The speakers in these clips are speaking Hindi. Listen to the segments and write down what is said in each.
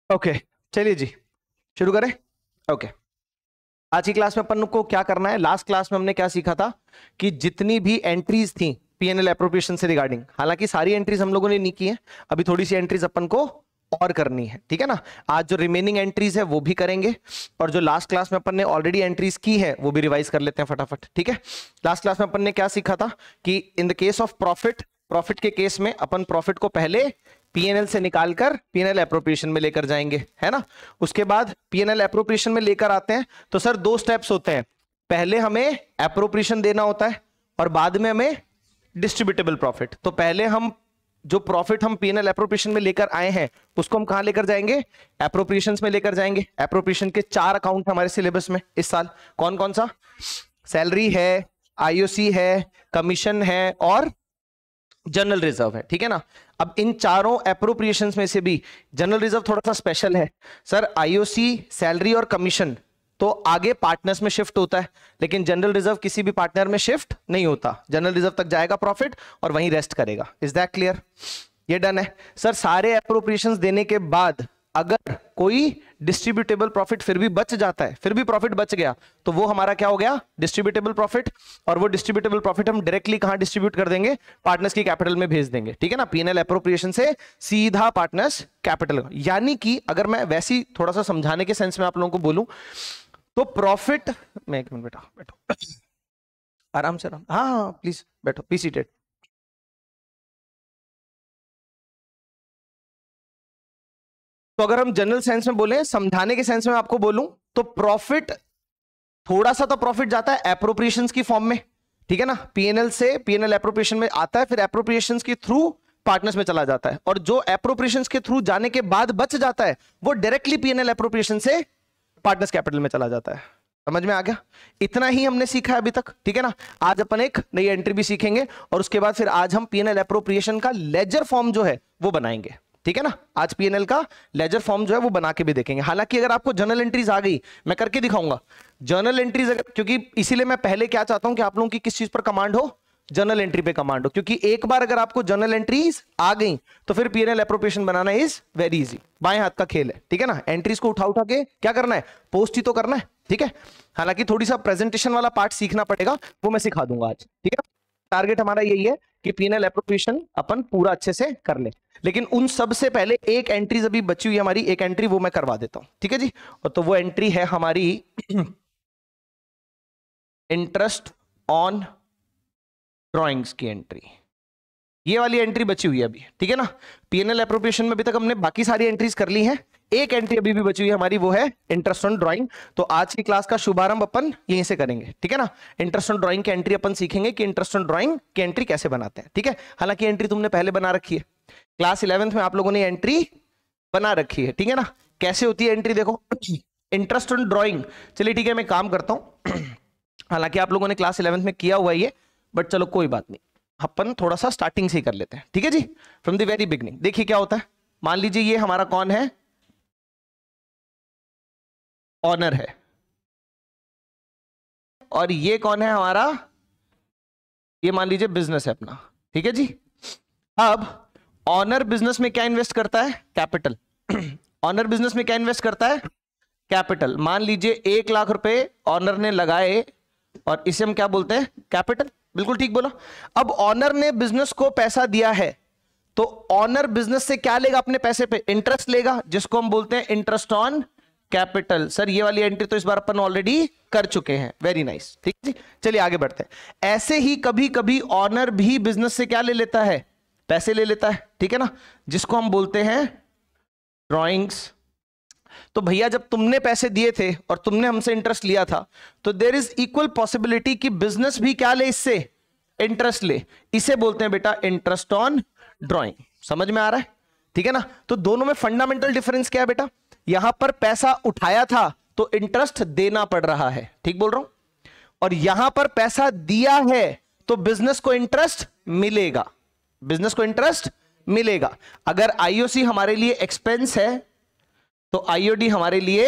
ओके चलिए जी शुरू करें। ओके आज की क्लास में अपन को क्या करना है, लास्ट क्लास में हमने क्या सीखा था कि जितनी भी एंट्रीज थी पीएनएल एप्रोप्रिएशन से रिगार्डिंग, हालांकि सारी एंट्रीज हम लोगों ने नहीं की है, अभी थोड़ी सी एंट्रीज अपन को और करनी है, ठीक है ना। आज जो रिमेनिंग एंट्रीज है वो भी करेंगे और जो लास्ट क्लास में अपन ने ऑलरेडी एंट्रीज की है वो भी रिवाइज कर लेते हैं फटाफट, ठीक है। लास्ट क्लास में अपन ने क्या सीखा था कि in the case of profit के केस में अपन प्रॉफिट को पहले पीएनएल से निकालकर पीएनएल एप्रोप्रिएशन में लेकर जाएंगे, है ना। उसके बाद पीएनएल एप्रोप्रिएशन में लेकर आते हैं तो सर दो स्टेप्स होते हैं, पहले हमें एप्रोप्रिएशन देना होता है और बाद में हमें डिस्ट्रीब्यूटेबल प्रॉफिट। तो पहले हम जो प्रॉफिट हम पीएनएल एप्रोप्रिएशन में लेकर आए हैं उसको हम कहां लेकर जाएंगे, एप्रोप्रिएशंस में लेकर जाएंगे। एप्रोप्रिएशन के 4 अकाउंट हमारे सिलेबस में इस साल, कौन कौन सा, सैलरी है, आईओसी है, कमीशन है और जनरल रिजर्व है, ठीक है ना। अब इन चारों एप्रोप्रिएशंस में से भी जनरल रिजर्व थोड़ा सा स्पेशल है सर, आईओसी, सैलरी और कमीशन तो आगे पार्टनर्स में शिफ्ट होता है, लेकिन जनरल रिजर्व किसी भी पार्टनर में शिफ्ट नहीं होता, जनरल रिजर्व तक जाएगा प्रॉफिट और वहीं रेस्ट करेगा। Is that clear? ये डन है सर। सारे एप्रोप्रिएशंस देने के बाद अगर कोई डिस्ट्रीब्यूटेबल प्रॉफिट फिर भी बच जाता है, फिर भी प्रॉफिट बच गया, तो वो हमारा क्या हो गया, डिस्ट्रीब्यूटेबल प्रॉफिट। और वो डिस्ट्रीब्यूटेबल प्रॉफिट हम डायरेक्टली कहां डिस्ट्रीब्यूट कर देंगे, पार्टनर्स की कैपिटल में भेज देंगे, ठीक है ना। पीएनएल एप्रोप्रिएशन से सीधा पार्टनर्स कैपिटल। यानी कि अगर मैं वैसी थोड़ा सा समझाने के सेंस में आप लोगों को बोलूं तो प्रॉफिट में, एक मिनट बेटा बैठो आराम से, आराम, हाँ हाँ प्लीज बैठो, बी सीटेड। तो अगर हम जनरल सेंस में बोले, समझाने के सेंस में आपको बोलूं तो प्रॉफिट, थोड़ा सा तो प्रॉफिट जाता है एप्रोप्रिएशंस की फॉर्म में, ठीक है ना। पीएनएल से पीएनएल एप्रोप्रिएशन में आता है, फिर एप्रोप्रिएशंस के थ्रू पार्टनर्स में चला जाता है, और जो एप्रोप्रिएशंस के थ्रू जाने के बाद बच जाता है वो डायरेक्टली पीएनएल एप्रोप्रिएशन से पार्टनर्स कैपिटल में चला जाता है। समझ में आ गया? इतना ही हमने सीखा है अभी तक, ठीक है ना। आज अपन एक नई एंट्री भी सीखेंगे और उसके बाद फिर आज हम पीएनएल एप्रोप्रिएशन का लेजर फॉर्म जो है वो बनाएंगे, ठीक है ना। आज पीएनएल का लेजर फॉर्म जो है वो बना के भी देखेंगे। हालांकि अगर आपको जर्नल एंट्रीज आ गई, मैं करके दिखाऊंगा जर्नल एंट्रीज, क्योंकि इसीलिए मैं पहले क्या चाहता हूं कि आप लोगों की किस चीज पर कमांड हो, जर्नल एंट्री पे कमांड हो, क्योंकि एक बार अगर आपको जर्नल एंट्रीज आ गई तो फिर PNL appropriation banana is very easy, बाएं हाथ का खेल है, ठीक है ना। एंट्रीज को उठा उठा के क्या करना है, पोस्ट ही तो करना है, ठीक है। हालांकि थोड़ी सा प्रेजेंटेशन वाला पार्ट सीखना पड़ेगा, वो मैं सिखा दूंगा आज, ठीक है। टारगेट हमारा यही है कि पीएनएल एप्रोप्रिएशन अपन पूरा अच्छे से कर ले, लेकिन उन सब से पहले एक एंट्रीज अभी बची हुई हमारी, एक एंट्री वो मैं करवा देता हूं, ठीक है जी। और तो वो एंट्री है हमारी इंटरेस्ट ऑन ड्राइंग्स की एंट्री। ये वाली एंट्री बची हुई है अभी, ठीक है ना। पीएनएल एप्रोप्रिएशन में अभी तक हमने बाकी सारी एंट्रीज कर ली हैं, एक एंट्री अभी भी बची हुई है हमारी, वो है इंटरेस्ट ऑन ड्राइंग। तो आज की क्लास का शुभारंभ अपन यहीं से करेंगे, ठीक है ना। इंटरेस्ट ऑन ड्राइंग की एंट्री अपन सीखेंगे कि इंटरेस्ट ऑन ड्राइंग की एंट्री कैसे बनाते हैं, ठीक है। हालांकि एंट्री तुमने पहले बना रखी है, क्लास 11th में आप लोगों ने एंट्री बना रखी है, ठीक है ना। कैसे होती है एंट्री देखो, इंटरेस्ट ऑन ड्राइंग। चलिए ठीक है, मैं काम करता हूं, हालांकि आप लोगों ने क्लास 11th में किया हुआ ये, बट चलो कोई बात नहीं, अपन थोड़ा सा स्टार्टिंग से ही कर लेते हैं, ठीक है जी, फ्रॉम द वेरी बिगनिंग। देखिए क्या होता है, मान लीजिए ये हमारा कौन है, ऑनर है, और ये कौन है हमारा, ये मान लीजिए बिजनेस है अपना, ठीक है जी। अब ऑनर बिजनेस में क्या इन्वेस्ट करता है, कैपिटल। ऑनर बिजनेस में क्या इन्वेस्ट करता है, कैपिटल। मान लीजिए 1 लाख रुपए ऑनर ने लगाए और इसे हम क्या बोलते हैं, कैपिटल। बिल्कुल ठीक बोला। अब ऑनर ने बिजनेस को पैसा दिया है तो ऑनर बिजनेस से क्या लेगा, अपने पैसे पे इंटरेस्ट लेगा, जिसको हम बोलते हैं इंटरेस्ट ऑन कैपिटल। सर ये वाली एंट्री तो इस बार अपन ऑलरेडी कर चुके हैं, वेरी नाइस, ठीक है जी। चलिए आगे बढ़ते हैं। ऐसे ही कभी कभी ऑनर भी बिजनेस से क्या ले लेता है, पैसे ले लेता है, ठीक है ना, जिसको हम बोलते हैं ड्रॉइंग्स। तो भैया जब तुमने पैसे दिए थे और तुमने हमसे इंटरेस्ट लिया था, तो देयर इज इक्वल पॉसिबिलिटी कि बिजनेस भी क्या ले, इससे इंटरेस्ट ले। इसे बोलते हैं बेटा इंटरेस्ट ऑन ड्राइंग। समझ में आ रहा है, ठीक है ना। तो दोनों में फंडामेंटल डिफरेंस क्या है बेटा, यहां पर पैसा उठाया था तो इंटरेस्ट देना पड़ रहा है, ठीक बोल रहा हूं, और यहां पर पैसा दिया है तो बिजनेस को इंटरेस्ट मिलेगा, बिजनेस को इंटरेस्ट मिलेगा। अगर आईओसी हमारे लिए एक्सपेंस है तो आईओडी हमारे लिए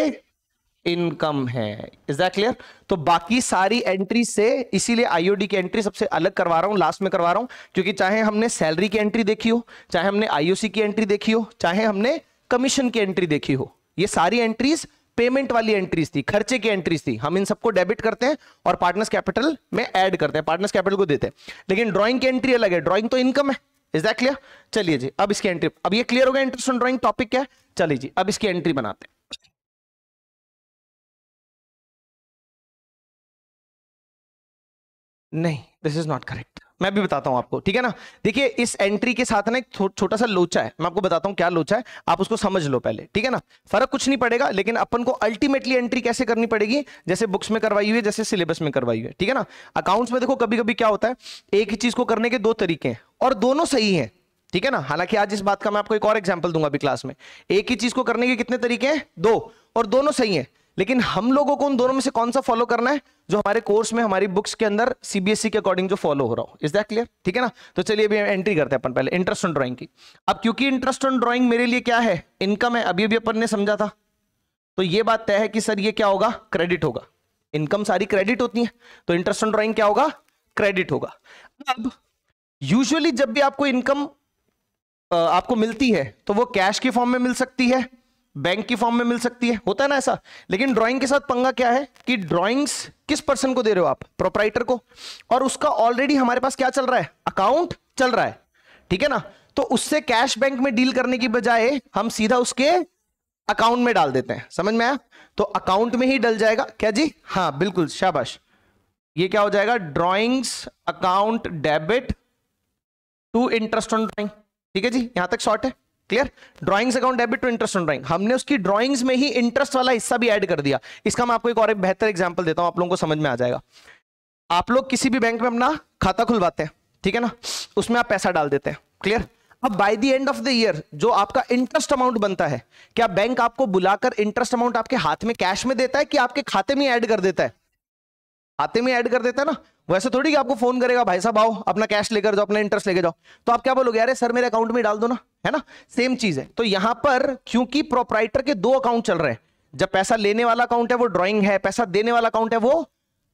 इनकम है। Is that clear? तो बाकी सारी एंट्री से, इसीलिए आईओडी की एंट्री सबसे अलग करवा रहा हूं, लास्ट में करवा रहा हूं, क्योंकि चाहे हमने सैलरी की एंट्री देखी हो, चाहे हमने आईओसी की एंट्री देखी हो, चाहे हमने कमीशन की एंट्री देखी हो। ये सारी एंट्रीज पेमेंट वाली एंट्रीज थी, खर्चे की एंट्रीज थी। हम इन सबको डेबिट करते हैं और पार्टनर्स कैपिटल में ऐड करते हैं, पार्टनर्स कैपिटल को देते हैं। लेकिन ड्राइंग की एंट्री अलग है, ड्राइंग तो इनकम है। Is that clear? चलिए जी, अब इसकी एंट्री, अब ये क्लियर हो गया इंटरेस्ट ऑन ड्राइंग टॉपिक क्या है। चलिए जी, अब इसकी एंट्री बनाते हैं। नहीं, दिस इज नॉट करेक्ट। मैं भी बताता हूं आपको, ठीक है ना। देखिए, इस एंट्री के साथ ना एक छोटा सा लोचा है, मैं आपको बताता हूं क्या लोचा है, आप उसको समझ लो पहले, ठीक है ना। फर्क कुछ नहीं पड़ेगा, लेकिन अपन को अल्टीमेटली एंट्री कैसे करनी पड़ेगी, जैसे बुक्स में करवाई हुई है, जैसे सिलेबस में करवाई हुई है, ठीक है ना। अकाउंट्स में देखो कभी कभी क्या होता है, एक ही चीज को करने के दो तरीके हैं और दोनों सही है, ठीक है ना। हालांकि आज इस बात का मैं आपको एक और एग्जाम्पल दूंगा अभी क्लास में। एक ही चीज को करने के कितने तरीके हैं? दो, और दोनों सही है। लेकिन हम लोगों को उन दोनों में से कौन सा फॉलो करना है, जो हमारे कोर्स में, हमारी बुक्स के अंदर सीबीएसई के अकॉर्डिंग जो फॉलो हो रहा हो। Is that clear? ठीक है ना। तो चलिए अभी एंट्री करते हैं अपन पहले इंटरेस्ट ऑन ड्राइंग की। अब क्योंकि इंटरेस्ट ऑन ड्राइंग मेरे लिए क्या है, इनकम है, अभी अभी अपन ने समझा था, तो ये बात तय है कि सर ये क्या होगा, क्रेडिट होगा। इनकम सारी क्रेडिट होती है, तो इंटरेस्ट ऑन ड्राइंग क्या होगा, क्रेडिट होगा। अब यूजुअली जब भी आपको इनकम आपको मिलती है तो वो कैश की फॉर्म में मिल सकती है, बैंक की फॉर्म में मिल सकती है, होता है ना ऐसा। लेकिन ड्राइंग के साथ पंगा क्या है कि ड्राइंग्स किस पर्सन को दे रहे हो आप, प्रोप्राइटर को, और उसका ऑलरेडी हमारे पास क्या चल रहा है, अकाउंट चल रहा है, ठीक है ना। तो उससे कैश बैंक में डील करने की बजाय हम सीधा उसके अकाउंट में डाल देते हैं। समझ में आया? तो अकाउंट में ही डल जाएगा क्या जी? हाँ बिल्कुल, शाबाश। ये क्या हो जाएगा, drawings account debit to interest on drawing. ठीक है जी, यहां तक शॉर्ट है, clear. Drawings account debit to interest on drawing, हमने उसकी ड्राइंग्स में ही इंटरेस्ट वाला हिस्सा भी ऐड कर दिया। इसका मैं आपको एक और एक बेहतर एग्जांपल देता हूं, आप लोगों को समझ में आ जाएगा। आप लोग किसी भी बैंक में अपना खाता खुलवाते हैं, ठीक है ना, उसमें आप पैसा डाल देते हैं, क्लियर। अब by the end of the year जो आपका इंटरेस्ट अमाउंट बनता है, क्या बैंक आपको बुलाकर इंटरेस्ट अमाउंट आपके हाथ में कैश में देता है कि आपके खाते में ऐड कर देता है? खाते में ऐड कर देता है ना। वैसे थोड़ी कि आपको फोन करेगा, भाई साहब आओ अपना कैश लेकर जाओ, अपना इंटरेस्ट लेके जाओ, तो आप क्या बोलोगे, अरे सर मेरे अकाउंट में डाल दो ना, है ना। सेम चीज है। तो यहां पर क्योंकि प्रोप्राइटर के दो अकाउंट चल रहे हैं, जब पैसा लेने वाला अकाउंट है वो ड्राइंग है, पैसा देने वाला अकाउंट है वो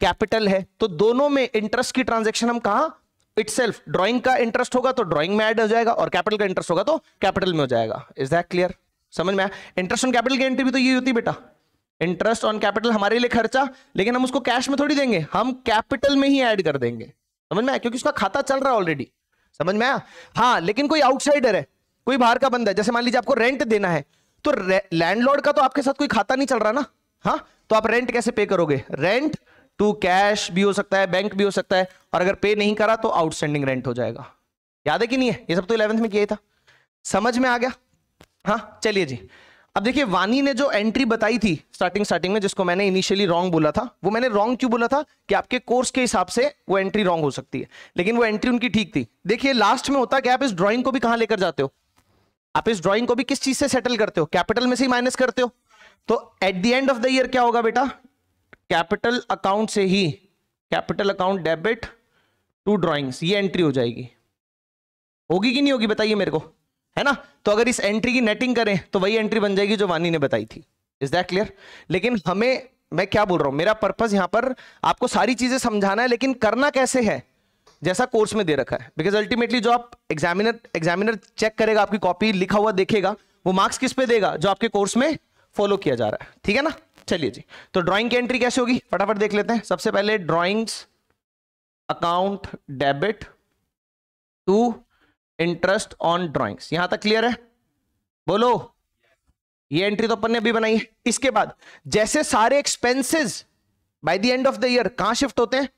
कैपिटल है, तो दोनों में इंटरेस्ट की ट्रांजेक्शन हम कहां, इटसेल्फ ड्राइंग का इंटरेस्ट होगा तो ड्राइंग में ऐड हो जाएगा, और कैपिटल का इंटरेस्ट होगा तो कैपिटल में हो जाएगा। Is that clear? समझ में आया? इंटरेस्ट ऑन कैपिटल की एंट्री भी तो ये होती है बेटा, इंटरेस्ट ऑन कैपिटल हमारे लिए खर्चा, लेकिन हम उसको कैश में थोड़ी देंगे, हम कैपिटल में ही ऐड कर देंगे। समझ में आया? क्योंकि उसका खाता चल रहा है ऑलरेडी। समझ में आया? हाँ, लेकिन कोई आउटसाइडर है, कोई बाहर का बंदा है, जैसे मान लीजिए आपको रेंट देना है, तो लैंडलॉर्ड का तो आपके साथ कोई खाता नहीं चल रहा ना। हाँ, तो आप रेंट कैसे पे करोगे? रेंट टू कैश भी हो सकता है, बैंक भी हो सकता है, और अगर पे नहीं करा तो आउटस्टैंडिंग रेंट हो जाएगा। याद है कि नहीं है? ये सब तो 11th में किया ही था। समझ में आ गया? हाँ चलिए जी। अब देखिए, वानी ने जो एंट्री बताई थी स्टार्टिंग में, जिसको मैंने इनिशियली रॉन्ग बोला था, वो मैंने रॉन्ग क्यों बोला था कि आपके कोर्स के हिसाब से वो एंट्री रॉन्ग हो सकती है, लेकिन वो एंट्री उनकी ठीक थी। देखिए लास्ट में होता कि आप इस ड्राइंग को भी कहां लेकर जाते हो, आप इस ड्राइंग को भी किस चीज से सेटल करते हो, कैपिटल में से ही माइनस करते हो। तो at the end of the year क्या होगा बेटा, कैपिटल अकाउंट से ही, capital account debit to drawings, ये एंट्री हो जाएगी। होगी कि नहीं होगी बताइए मेरे को, है ना। तो अगर इस एंट्री की नेटिंग करें तो वही एंट्री बन जाएगी जो वानी ने बताई थी। Is that clear? लेकिन हमें, मैं क्या बोल रहा हूं, मेरा पर्पस यहां पर आपको सारी चीजें समझाना है, लेकिन करना कैसे है जैसा कोर्स में दे रखा है। बिकॉज अल्टीमेटली जो आप एग्जामिनर चेक करेगा, आपकी कॉपी लिखा हुआ देखेगा, वो मार्क्स किस पे देगा, जो आपके कोर्स में फॉलो किया जा रहा है। ठीक है ना। चलिए जी, तो ड्राइंग की एंट्री कैसे होगी फटाफट देख लेते हैं। सबसे पहले drawings account debit to interest on drawings, यहां तक क्लियर है? बोलो। ये एंट्री तो अपन ने अभी बनाई है। इसके बाद जैसे सारे expenses by the end of the year कहां शिफ्ट होते हैं,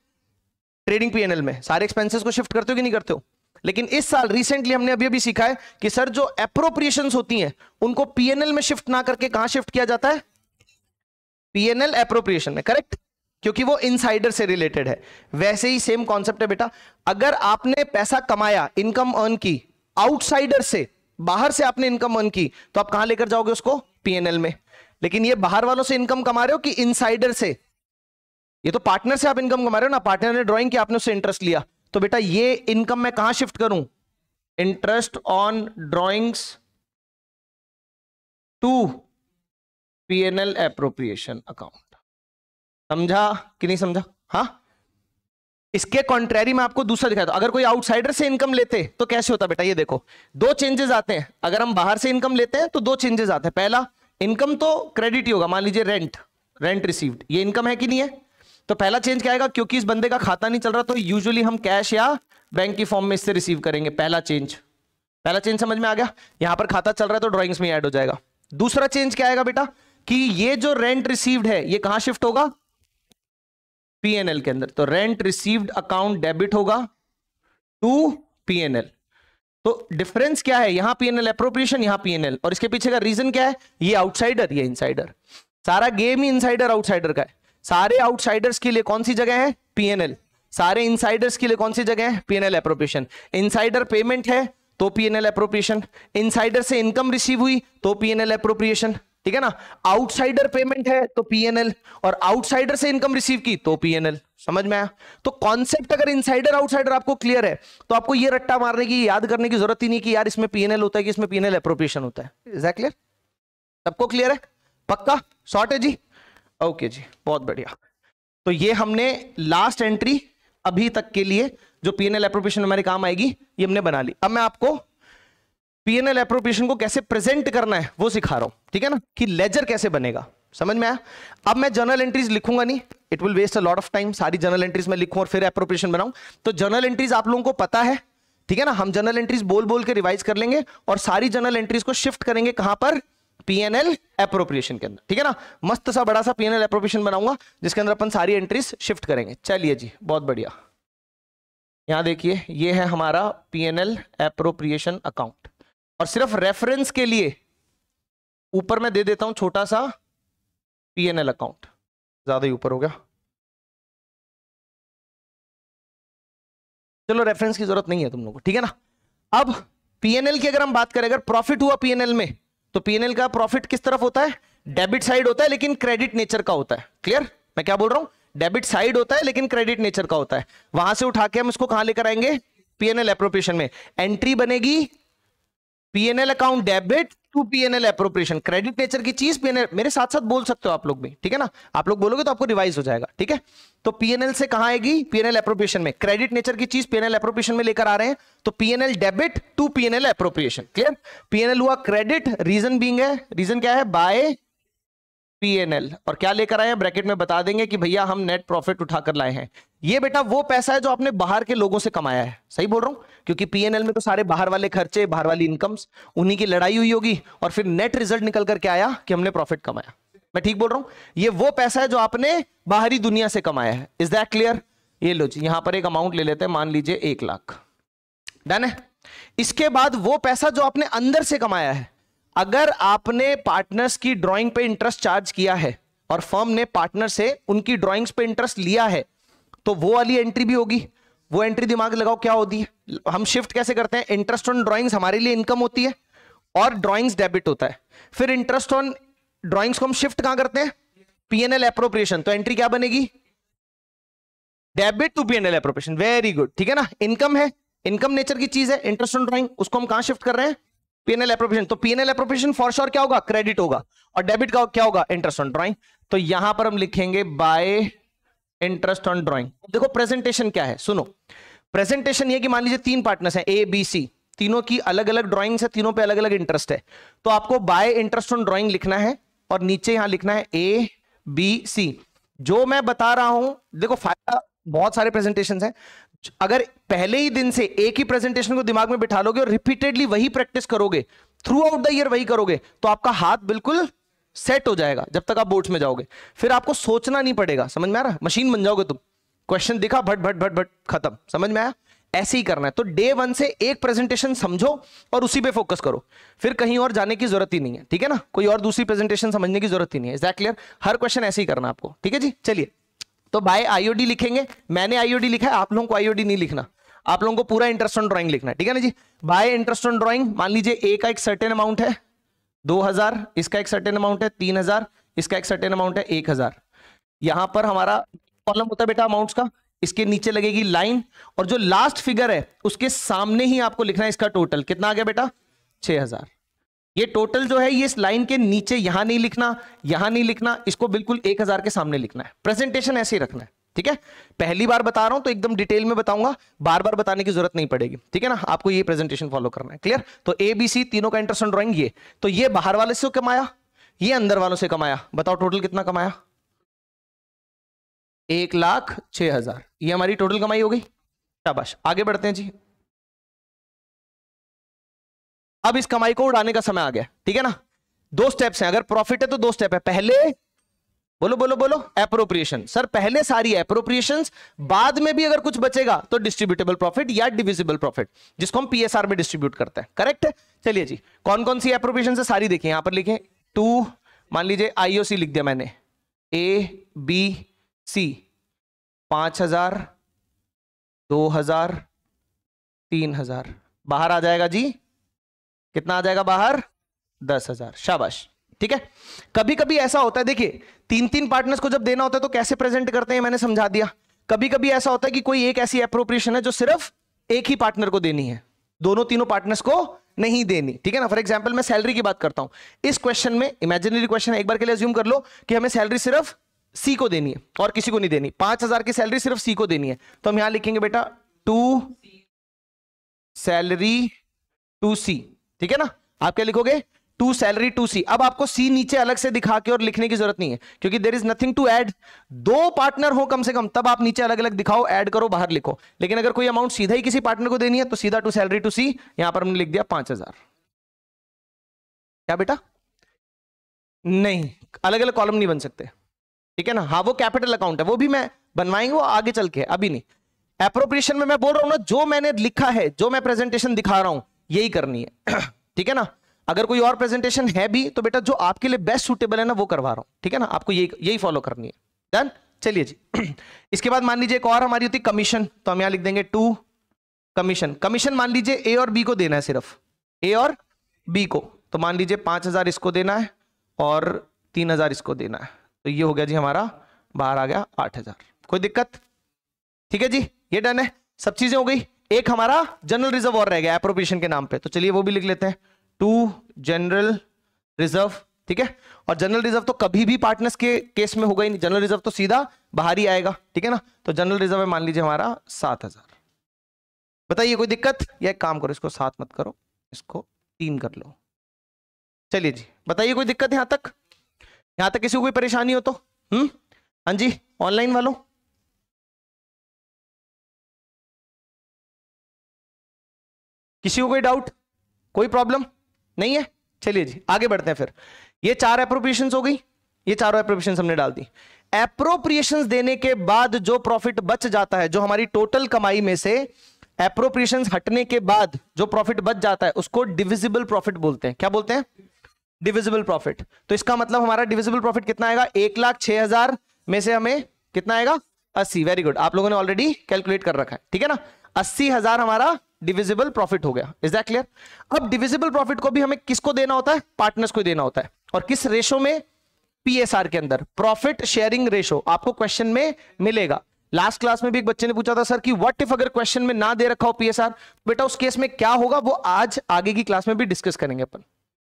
ट्रेडिंग पीएनएल में सारे एक्सपेंसेस को शिफ्ट करते हो कि नहीं करते हो। लेकिन इस साल रिसेंटली हमने अभी अभी सीखा है कि सर जो एप्रोप्रिएशंस होती हैं उनको पीएनएल में शिफ्ट ना करके कहां शिफ्ट किया जाता है, पीएनएल एप्रोप्रिएशन में, करेक्ट, क्योंकि वो इनसाइडर से रिलेटेड है। वैसे ही सेम कॉन्सेप्ट है बेटा, अगर आपने पैसा कमाया, इनकम अर्न की आउटसाइडर से, बाहर से आपने इनकम अर्न की, तो आप कहां लेकर जाओगे उसको, पीएनएल में। लेकिन ये बाहर वालों से इनकम कमा रहे हो कि इनसाइडर से, ये तो पार्टनर से आप इनकम कमा रहे हो ना, पार्टनर ने ड्राइंग की, आपने उससे इंटरेस्ट लिया, तो बेटा ये इनकम मैं कहां शिफ्ट करूं, interest on drawings to PNL appropriation account. समझा कि नहीं समझा? हाँ, इसके कॉन्ट्रेरी में आपको दूसरा दिखाया, अगर कोई आउटसाइडर से इनकम लेते तो कैसे होता बेटा, ये देखो दो चेंजेस आते हैं। अगर हम बाहर से इनकम लेते हैं तो दो चेंजेस आते हैं। पहला, इनकम तो क्रेडिट ही होगा, मान लीजिए रेंट रिसीव्ड, ये इनकम है कि नहीं है, तो पहला चेंज क्या आएगा, क्योंकि इस बंदे का खाता नहीं चल रहा तो यूजुअली हम कैश या बैंक की फॉर्म में इससे रिसीव करेंगे। पहला चेंज समझ में आ गया। यहां पर खाता चल रहा है तो ड्राइंग्स में ऐड हो जाएगा। दूसरा चेंज क्या आएगा बेटा, कि ये जो रेंट रिसीव्ड है ये कहां शिफ्ट होगा, पीएनएल के अंदर। तो रेंट रिसीव्ड अकाउंट डेबिट होगा टू पीएनएल। तो डिफरेंस क्या है, यहां पीएनएल एप्रोप्रिएशन, यहां पीएनएल, और इसके पीछे का रीजन क्या है, ये आउटसाइडर, ये इनसाइडर। सारा गेम ही इनसाइडर आउटसाइडर का है। सारे आउटसाइडर्स के लिए कौन सी जगह है, पीएनएल। सारे इनसाइडर्स के लिए कौन सी जगह है, पीएनएल एप्रोप्रिएशन। इनसाइडर पेमेंट है तो पीएनएल एप्रोप्रिएशन, इनसाइडर से इनकम रिसीव हुई तो पीएनएल एप्रोप्रिएशन, ठीक है ना। आउटसाइडर पेमेंट है तो पीएनएल, और आउटसाइडर से इनकम रिसीव की तो पीएनएल। समझ में आया। तो कॉन्सेप्ट अगर इनसाइडर आउटसाइडर आपको क्लियर है तो आपको ये रट्टा मारने की, याद करने की जरूरत ही नहीं कि यार इसमें पीएनएल होता है कि इसमें पीएनएल एप्रोप्रिएशन होता है। इज दैट क्लियर, सबको क्लियर है, पक्का शॉर्ट है जी, ओके जी, बहुत बढ़िया। तो ये हमने लास्ट एंट्री अभी तक के लिए जो पीएनएल एप्रोप्रिएशन हमारे काम आएगी ये हमने बना ली। अब मैं आपको पीएनएल एप्रोप्रिएशन को कैसे प्रेजेंट करना है वो सिखा रहा हूं, ठीक है ना, कि लेजर कैसे बनेगा। समझ में आया। अब मैं जर्नल एंट्रीज लिखूंगा नहीं, it will waste a lot of time. सारी जर्नल एंट्रीज में लिखूं और फिर एप्रोप्रिएशन बनाऊं, तो जर्नल एंट्रीज आप लोगों को पता है, ठीक है ना। हम जर्नल एंट्रीज बोल बोल के रिवाइज कर लेंगे और सारी जर्नल एंट्रीज को शिफ्ट करेंगे कहां पर, पीएनएल एप्रोप्रिएशन के अंदर, ठीक है ना। मस्त सा बड़ा सा पीएनएल एप्रोप्रिएशन बनाऊंगा जिसके अंदर अपन सारी एंट्रीज शिफ्ट करेंगे। चलिए जी, बहुत बढ़िया। यहां देखिए ये है हमारा पीएनएल एप्रोप्रिएशन अकाउंट, और सिर्फ रेफरेंस के लिए ऊपर मैं दे देता हूं छोटा सा पीएनएल अकाउंट, ज्यादा ही ऊपर हो गया, चलो रेफरेंस की जरूरत नहीं है तुम लोगों को, ठीक है ना। अब पीएनएल की अगर हम बात करें, अगर प्रॉफिट हुआ पीएनएल में तो पीएनएल का प्रॉफिट किस तरफ होता है, डेबिट साइड होता है, लेकिन क्रेडिट नेचर का होता है। क्लियर, मैं क्या बोल रहा हूं, डेबिट साइड होता है लेकिन क्रेडिट नेचर का होता है। वहां से उठा के हम इसको कहां लेकर आएंगे, पीएनएल एप्रोप्रिएशन में। एंट्री बनेगी PNL account debit to PNL appropriation. Credit nature की चीज पीएनएल, मेरे साथ साथ बोल सकते हो आप लोग भी, ठीक है ना। आप लोग बोलोगे तो आपको रिवाइज हो जाएगा, ठीक है। तो पीएनएल से कहां आएगी, पीएनएल एप्रोप्रिएशन में। क्रेडिट नेचर की चीज पीएनएल एप्रोप्रिएशन में लेकर आ रहे हैं, तो PNL debit to PNL appropriation. Clear, PNL हुआ क्रेडिट, रीजन बीइंग है, रीजन क्या है, बाय पीएनएल, और क्या लेकर आए हैं ब्रैकेट में बता देंगे कि भैया हम नेट प्रॉफिट उठाकर लाए हैं। ये बेटा वो पैसा है जो आपने बाहर के लोगों से कमाया है, सही बोल रहा हूं, क्योंकि पीएनएल में तो सारे बाहर वाले खर्चे, बाहर वाली इनकम्स, उन्हीं की लड़ाई हुई होगी और फिर नेट रिजल्ट निकल करके आया कि हमने प्रॉफिट कमाया। मैं ठीक बोल रहा हूं, ये वो पैसा है जो आपने बाहरी दुनिया से कमाया है। Is that clear. ये लो जी, यहां पर एक अमाउंट ले लेते हैं, मान लीजिए 1 लाख, डन है। इसके बाद वो पैसा जो आपने अंदर से कमाया है, अगर आपने पार्टनर्स की ड्राइंग पे इंटरेस्ट चार्ज किया है और फर्म ने पार्टनर से उनकी ड्राइंग्स पे इंटरेस्ट लिया है, तो वो वाली एंट्री भी होगी। वो एंट्री दिमाग लगाओ क्या होती है, हम शिफ्ट कैसे करते हैं, इंटरेस्ट ऑन ड्राइंग्स हमारे लिए इनकम होती है और ड्राइंग्स डेबिट होता है। फिर इंटरेस्ट ऑन ड्राइंग्स को हम शिफ्ट कहां करते हैं, पीएनएल एप्रोप्रिएशन। तो एंट्री क्या बनेगी, debit to PNL appropriation. Very good, ठीक है ना। इनकम है, इनकम नेचर की चीज है, इंटरेस्ट ऑन ड्राइंग, उसको हम कहां शिफ्ट कर रहे हैं, पीएनएल एप्रोप्रिएशन। तो पीएनएल एप्रोप्रिएशन फॉर श्योर क्या होगा, क्रेडिट होगा, और डेबिट का क्या होगा, इंटरेस्ट ऑन ड्राइंग। तो यहां पर हम लिखेंगे बाय इंटरेस्ट ऑन ड्राइंग। देखो प्रेजेंटेशन क्या है, सुनो। प्रेजेंटेशन ये कि मान लीजिए 3 पार्टनर्स हैं ए बी सी, तीनों की अलग अलग ड्राइंग्स है, तीनों पे अलग अलग इंटरेस्ट है, तो आपको बाय इंटरेस्ट ऑन ड्राइंग लिखना है और नीचे यहां लिखना है ए बी सी। जो मैं बता रहा हूं, देखो फायदा, बहुत सारे प्रेजेंटेशंस हैं, अगर पहले ही दिन से एक ही प्रेजेंटेशन को दिमाग में बिठा लोगे और रिपीटेडली वही प्रैक्टिस करोगे, थ्रू आउट द ईयर वही करोगे, तो आपका हाथ बिल्कुल सेट हो जाएगा जब तक आप बोर्ड्स में जाओगे। फिर आपको सोचना नहीं पड़ेगा, समझ में आ रहा, मशीन बन जाओगे तुम। क्वेश्चन दिखा, भट भट भट भट, खत्म। समझ में आया, ऐसे ही करना है। तो डे 1 से एक प्रेजेंटेशन समझो और उसी पे फोकस करो, फिर कहीं और जाने की जरूरत ही नहीं है, ठीक है ना। कोई और दूसरी प्रेजेंटेशन समझने की जरूरत ही नहीं है। Is that clear. Her question ऐसे ही करना आपको, ठीक है जी। चलिए, तो बाय आईओडी लिखेंगे, मैंने आईओडी लिखा है, आप लोगों को आईओडी नहीं लिखना, आप लोगों को पूरा इंटरेस्ट ऑन ड्राइंग लिखना है, ठीक है ना जी। बाय इंटरेस्ट ऑन ड्राइंग, मान लीजिए ए का एक सर्टेन अमाउंट है 2000, इसका एक सर्टेन अमाउंट है 3000, इसका एक सर्टेन अमाउंट है 1000। यहां पर हमारा कॉलम होता है बेटा अमाउंट्स का, इसके नीचे लगेगी लाइन, और जो लास्ट फिगर है उसके सामने ही आपको लिखना है इसका टोटल। कितना आ गया बेटा, 6000। ये टोटल जो है ये इस लाइन के नीचे, यहां नहीं लिखना, यहां नहीं लिखना, इसको बिल्कुल 1000 के सामने लिखना है। प्रेजेंटेशन ऐसे ही रखना है, ठीक है, पहली बार बता रहा हूं तो एकदम डिटेल में बताऊंगा, बार बार बताने की जरूरत नहीं पड़ेगी, ठीक है ना। आपको ये प्रेजेंटेशन फॉलो करना है, क्लियर। तो ए बी सी तीनों का इंटरेस्ट ऑन ड्राइंग ये, तो ये बाहर वाले से कमाया, ये अंदर वालों से कमाया, बताओ टोटल कितना कमाया, 1,06,000, ये हमारी टोटल कमाई हो गई। शाबाश, आगे बढ़ते हैं जी। अब इस कमाई को उड़ाने का समय आ गया, ठीक है ना। दो स्टेप्स हैं, अगर प्रॉफिट है तो दो स्टेप है, पहले बोलो बोलो बोलो एप्रोप्रिएशन। सर पहले सारी एप्रोप्रिएशंस, बाद में भी अगर कुछ बचेगा तो डिस्ट्रीब्यूटेबल प्रॉफिट या डिविजिबल प्रॉफिट, जिसको हम पीएसआर में डिस्ट्रीब्यूट करते हैं, करेक्ट है। चलिए जी, कौन कौन सी एप्रोप्रिएशन है सारी देखिए, यहां पर लिखे 2, मान लीजिए आईओसी लिख दिया मैंने, ए बी सी, 5,000, 2,000, 3,000, बाहर आ जाएगा जी, कितना आ जाएगा बाहर, 10,000। शाबाश, ठीक है। कभी कभी ऐसा होता है, देखिए 3-3 पार्टनर्स को जब देना होता है तो कैसे प्रेजेंट करते हैं मैंने समझा दिया। कभी कभी ऐसा होता है कि कोई एक ऐसी एप्रोप्रिएशन है जो सिर्फ एक ही पार्टनर को देनी है, दोनों तीनों पार्टनर्स को नहीं देनी, ठीक है ना। फॉर एग्जांपल मैं सैलरी की बात करता हूं, इस क्वेश्चन में इमेजिनरी क्वेश्चन है, एक बार के लिए अज्यूम कर लो कि हमें सैलरी सिर्फ सी को देनी है और किसी को नहीं देनी, 5,000 की सैलरी सिर्फ सी को देनी है, तो हम यहां लिखेंगे बेटा टू सैलरी टू सी, ठीक है ना। आप क्या लिखोगे, टू सैलरी टू सी। अब आपको सी नीचे अलग से दिखा के और लिखने की जरूरत नहीं है, क्योंकि there is nothing to add, दो पार्टनर हो कम से कम तब आप नीचे अलग अलग दिखाओ, ऐड करो, बाहर लिखो। लेकिन अगर कोई अमाउंट सीधा ही किसी पार्टनर को देनी है तो सीधा टू सैलरी टू सी, यहां पर हमने लिख दिया 5,000। क्या बेटा, नहीं अलग अलग कॉलम नहीं बन सकते, ठीक है ना। हाँ वो कैपिटल अकाउंट है, वो भी मैं बनवाएंगे, वो आगे चल के, अभी नहीं। एप्रोप्रिएशन में मैं बोल रहा हूं ना, जो मैंने लिखा है, जो मैं प्रेजेंटेशन दिखा रहा हूं यही करनी है, ठीक है ना। अगर कोई और प्रेजेंटेशन है भी तो बेटा जो आपके लिए बेस्ट सूटेबल है ना वो करवा रहा हूं, ठीक है ना। आपको यही फॉलो करनी है, डन। चलिए जी, इसके बाद मान लीजिए एक और हमारी होती है कमीशन, तो हम यहां लिख देंगे टू कमीशन। कमीशन मान लीजिए ए और बी को देना है, सिर्फ ए और बी को, तो मान लीजिए 5,000 इसको देना है और 3,000 इसको देना है, तो ये हो गया जी हमारा, बाहर आ गया 8,000। कोई दिक्कत, ठीक है जी, ये डन है, सब चीजें हो गई। एक हमारा जनरल रिजर्व और रह गया एप्रोप्रिएशन के नाम पे, तो चलिए वो भी लिख लेते हैं, टू जनरल रिजर्व, ठीक है। और जनरल रिजर्व तो कभी भी पार्टनर्स के केस में होगा ही नहीं, जनरल रिजर्व तो सीधा बाहर ही आएगा, ठीक है ना। तो जनरल रिजर्व है मान लीजिए हमारा 7,000। बताइए कोई दिक्कत, या एक काम करो इसको 7 मत करो, इसको 3 कर लो। चलिए जी, बताइए कोई दिक्कत यहां तक, यहां तक किसी को कोई परेशानी हो तो हाँ जी, ऑनलाइन वालों, किसी को कोई डाउट, कोई प्रॉब्लम नहीं है। चलिए जी आगे बढ़ते हैं फिर। ये 4 एप्रोप्रिएशंस हो गई, ये चारों एप्रोप्रिएशंस हमने डाल दी। एप्रोप्रिएशंस देने के बाद जो प्रॉफिट बच जाता है, जो हमारी टोटल कमाई में से एप्रोप्रिएशंस हटने के बाद जो प्रॉफिट बच जाता है उसको डिविजिबल प्रॉफिट बोलते हैं। क्या बोलते हैं, डिविजिबल प्रॉफिट। तो इसका मतलब हमारा डिविजिबल प्रॉफिट कितना आएगा, 1,06,000 में से हमें कितना आएगा, 80। वेरी गुड, आप लोगों ने ऑलरेडी कैलकुलेट कर रखा है, ठीक है ना। 80,000 हमारा डिविजिबल प्रॉफिट हो गया। Is that clear. अब डिविजिबल प्रॉफिट को भी हमें किसको देना होता है, पार्टनर्स को देना होता है, और किस रेशो में, पीएसआर के अंदर, प्रॉफिट शेयरिंग रेशो। आपको क्वेश्चन में मिलेगा, लास्ट क्लास में भी एक बच्चे ने पूछा था सर कि व्हाट इफ अगर क्वेश्चन में ना दे रखा हो पीएसआर, बेटा उस केस में क्या होगा, वो आज आगे की क्लास में भी डिस्कस करेंगे अपन,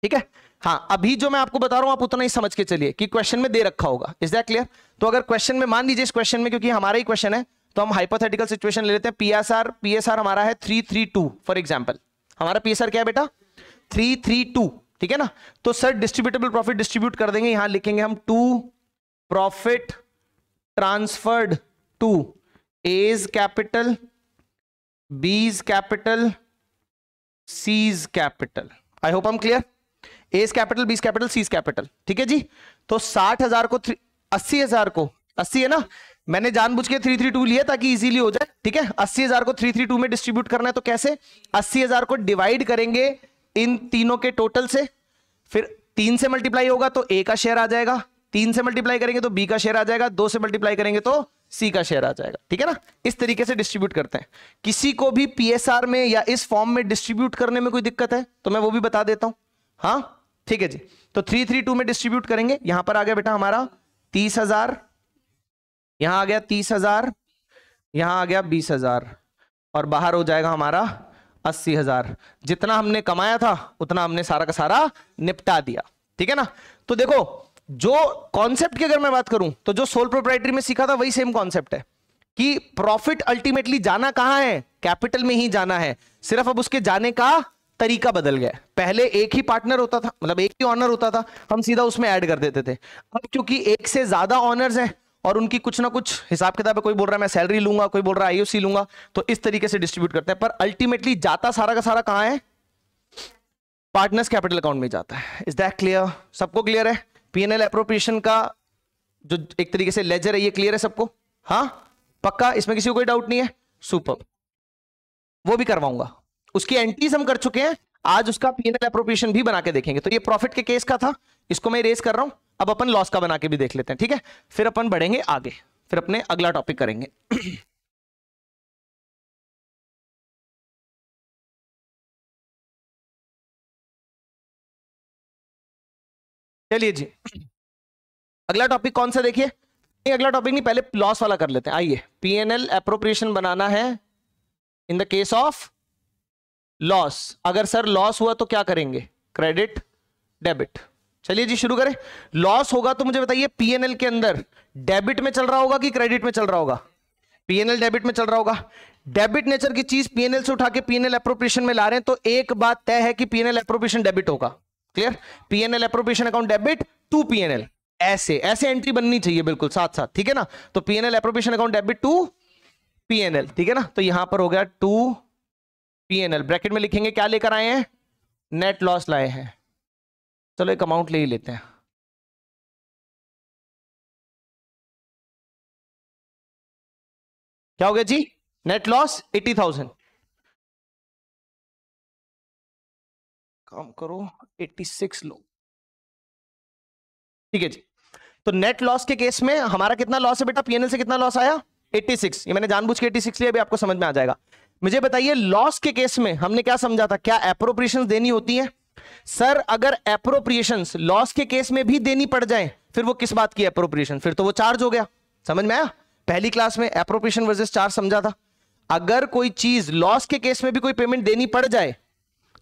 ठीक है। हाँ अभी जो मैं आपको बता रहा हूं आप उतना ही समझ के चलिए कि क्वेश्चन में दे रखा होगा। Is that clear. तो अगर क्वेश्चन में, मान लीजिए इस क्वेश्चन में, क्योंकि हमारा ही क्वेश्चन है तो हम हाइपोथेटिकल सिचुएशन ले लेते हैं। पीएसआर हमारा है 332 फॉर एग्जांपल, हमारा पीएसआर क्या है बेटा 332, ठीक है ना। तो सर डिस्ट्रीब्यूटेबल प्रॉफिट डिस्ट्रीब्यूट कर देंगे, यहां लिखेंगे हम to profit transferred to A's capital, B's capital, C's capital. I hope I am clear. A's capital, B's capital, C's capital, ठीक है जी। तो 60,000 को 80,000 को, 80 है ना, मैंने जानबूझ के 332 लिया ताकि इजीली हो जाए, ठीक है। 80,000 को 332 में डिस्ट्रीब्यूट करना है, तो कैसे, 80,000 को डिवाइड करेंगे इन तीनों के टोटल से, फिर 3 से मल्टीप्लाई होगा तो ए का शेयर आ जाएगा, 3 से मल्टीप्लाई करेंगे तो बी का शेयर आ जाएगा, 2 से मल्टीप्लाई करेंगे तो सी का शेयर आ जाएगा, ठीक है ना। इस तरीके से डिस्ट्रीब्यूट करते हैं। किसी को भी पीएसआर में या इस फॉर्म में डिस्ट्रीब्यूट करने में कोई दिक्कत है तो मैं वो भी बता देता हूं, हाँ ठीक है जी। तो 332 में डिस्ट्रीब्यूट करेंगे, यहां पर आ गया बेटा हमारा 30,000, यहां आ गया 30,000, यहां आ गया 20,000, और बाहर हो जाएगा हमारा 80,000। जितना हमने कमाया था उतना हमने सारा का सारा निपटा दिया, ठीक है ना। तो देखो जो कॉन्सेप्ट की अगर मैं बात करूं तो जो सोल प्रोप्राइटरी में सीखा था वही सेम कॉन्सेप्ट है कि प्रॉफिट अल्टीमेटली जाना कहां है, कैपिटल में ही जाना है, सिर्फ अब उसके जाने का तरीका बदल गया। पहले एक ही पार्टनर होता था, मतलब एक ही ऑनर होता था, हम सीधा उसमें ऐड कर देते थे। अब क्योंकि एक से ज्यादा ऑनर्स हैं और उनकी कुछ ना कुछ हिसाब किताब है, कोई बोल रहा है मैं सैलरी लूंगा, कोई बोल रहा है आईओसी लूंगा, तो इस तरीके से डिस्ट्रीब्यूट करते हैं। पर अल्टीमेटली जाता सारा का सारा कहां है, पार्टनर्स कैपिटल अकाउंट में जाता है। Is that clear? सबको क्लियर है? पीएनएल एप्रोप्रिएशन का जो एक तरीके से लेजर है ये क्लियर है सबको? हाँ पक्का, इसमें किसी को कोई डाउट नहीं है? सुपर, वो भी करवाऊंगा। उसकी एंट्रीज हम कर चुके हैं, आज उसका पीएनएल एप्रोप्रिएशन भी बना के देखेंगे। तो ये प्रॉफिट के केस का था, इसको मैं इरेज कर रहा हूं। अब अपन लॉस का बना के भी देख लेते हैं, ठीक है? फिर अपन बढ़ेंगे आगे, फिर अपने अगला टॉपिक करेंगे। चलिए जी, अगला टॉपिक कौन सा देखिए? अगला टॉपिक नहीं, पहले लॉस वाला कर लेते हैं। आइए, पीएनएल एप्रोप्रिएशन बनाना है in the case of loss. अगर सर लॉस हुआ तो क्या करेंगे? Credit debit. चलिए जी शुरू करें। लॉस होगा तो मुझे बताइए पीएनएल के अंदर डेबिट में चल रहा होगा कि क्रेडिट में चल रहा होगा? पीएनएल डेबिट में चल रहा होगा। डेबिट नेचर की चीज पीएनएल से उठा के पीएनएल एप्रोप्रिएशन में ला रहे हैं, तो एक बात तय है कि पीएनएल एप्रोप्रिएशन डेबिट होगा। Clear? PNL appropriation account debit to PNL, ऐसे ऐसे एंट्री बननी चाहिए बिल्कुल साथ साथ, ठीक है ना? तो PNL appropriation account debit to PNL, ठीक है ना? तो यहां पर हो गया टू पीएनएल, ब्रैकेट में लिखेंगे क्या लेकर आए हैं? नेट लॉस लाए हैं। चलो एक अमाउंट ले ही लेते हैं। क्या हो गया जी? Net loss 80,000। काम करो 86 लो, ठीक है जी। तो नेट लॉस के केस में हमारा कितना लॉस है बेटा? पीएनएल से कितना लॉस आया? 86। ये मैंने जानबूझ के 86 लिया, अभी आपको समझ में आ जाएगा। मुझे बताइए लॉस के केस में हमने क्या समझा था? क्या एप्रोप्रिएशंस देनी होती है? सर अगर एप्रोप्रिएशंस लॉस के केस में भी देनी पड़ जाए फिर वो किस बात की एप्रोप्रिएशन? फिर तो वो चार्ज हो गया। समझ में आया? पहली क्लास में एप्रोप्रिएशन वर्सेस चार्ज समझा था। अगर कोई चीज लॉस के केस में भी कोई पेमेंट देनी पड़ जाए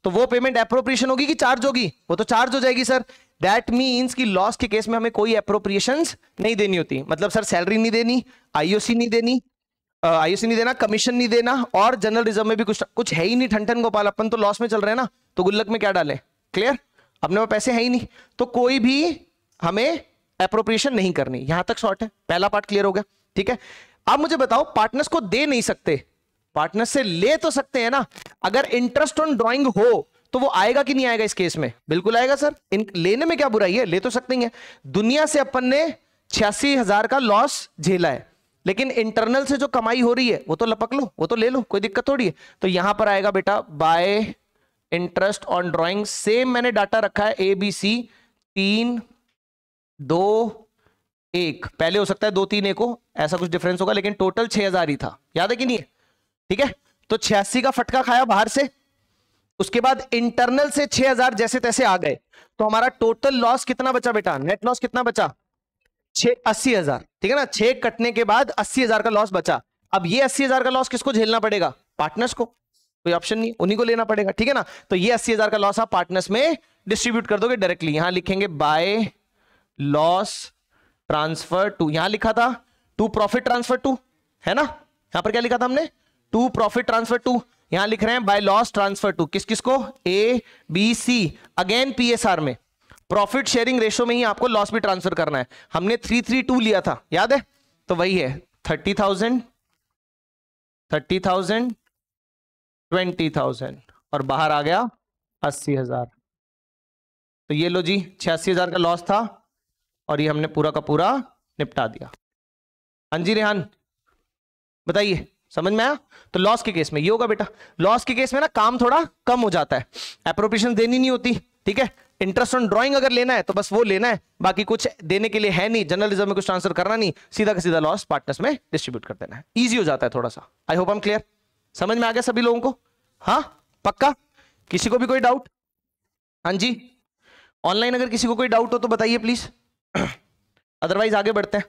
तो वो पेमेंट एप्रोप्रिएशन होगी कि चार्ज होगी? वो तो चार्ज हो जाएगी सर। दैट मीन्स कि लॉस के केस में हमें कोई एप्रोप्रिएशंस नहीं देनी होती। मतलब सर सैलरी नहीं देनी, आईओसी नहीं देनी, आईओसी नहीं देना, कमीशन नहीं देना, और जनरल रिजर्व में भी कुछ है ही नहीं। ठन गोपाल, अपन तो लॉस में चल रहे हैं ना, तो गुल्लक में क्या डालें? क्लियर? अपने पास पैसे है ही नहीं, तो कोई भी हमें एप्रोप्रिएशन नहीं करनी। यहां तक शॉर्ट है, पहला पार्ट क्लियर हो गया, ठीक है? अब मुझे बताओ, पार्टनर्स को दे नहीं सकते, पार्टनर्स से ले तो सकते हैं ना। अगर इंटरेस्ट ऑन ड्राइंग हो तो वो आएगा कि नहीं आएगा इस केस में? बिल्कुल आएगा सर। लेने में क्या बुराई है? ले तो सकते हैं। दुनिया से अपन ने 86,000 का लॉस झेला है, लेकिन इंटरनल से जो कमाई हो रही है वो तो लपक लो, वो तो ले लो, कोई दिक्कत थोड़ी है। तो यहां पर आएगा बेटा bye interest on drawing. Same मैंने डाटा रखा है ABC 3 2 1। पहले हो सकता है 2 3 1 हो, ऐसा कुछ डिफरेंस होगा, लेकिन टोटल 6,000 ही था। याद है कि नहीं? ठीक है, तो 86 का फटका खाया बाहर से, उसके बाद इंटरनल से 6,000 जैसे तैसे आ गए, तो हमारा टोटल लॉस कितना बचा बेटा? नेट लॉस कितना बचा? 80,000, ठीक है ना? 6 कटने के बाद 80,000 का लॉस बचा। अब ये 80,000 का लॉस किसको झेलना पड़ेगा? पार्टनर्स को, कोई ऑप्शन नहीं, उन्हीं को लेना पड़ेगा, ठीक है ना? तो ये 80,000 का लॉस आप पार्टनर्स में डिस्ट्रीब्यूट कर दोगे डायरेक्टली। यहां लिखेंगे बाय लॉस ट्रांसफर टू, यहां लिखा था टू प्रॉफिट ट्रांसफर टू, है ना? यहां पर क्या लिखा था हमने? To profit transfer to. यहां लिख रहे हैं बाय लॉस ट्रांसफर टू, किस किस को? ABC, अगेन PSR में, प्रॉफिट शेयरिंग रेशो में ही आपको लॉस भी ट्रांसफर करना है। हमने 332 लिया था, याद है? तो वही है 30,000 30,000 20,000, और बाहर आ गया 80,000। तो ये लो जी, 86,000 का लॉस था और ये हमने पूरा का पूरा निपटा दिया। हाँ जी रेहान बताइए, समझ में आया? तो लॉस के केस में ये होगा बेटा। लॉस के केस में ना काम थोड़ा कम हो जाता है, एप्रोप्रिएशन देनी नहीं होती, ठीक है? इंटरेस्ट ऑन ड्राइंग अगर लेना है तो बस वो लेना है, बाकी कुछ देने के लिए है नहीं, जनरल रिजर्व में कुछ ट्रांसफर करना नहीं, सीधा का सीधा लॉस पार्टनर्स में डिस्ट्रीब्यूट कर देना है। इजी हो जाता है थोड़ा सा। आई होप आई एम क्लियर, समझ में आ गया सभी लोगों को? हाँ पक्का? किसी को भी कोई डाउट? हाँ जी, ऑनलाइन अगर किसी को कोई डाउट हो तो बताइए प्लीज, अदरवाइज आगे बढ़ते हैं।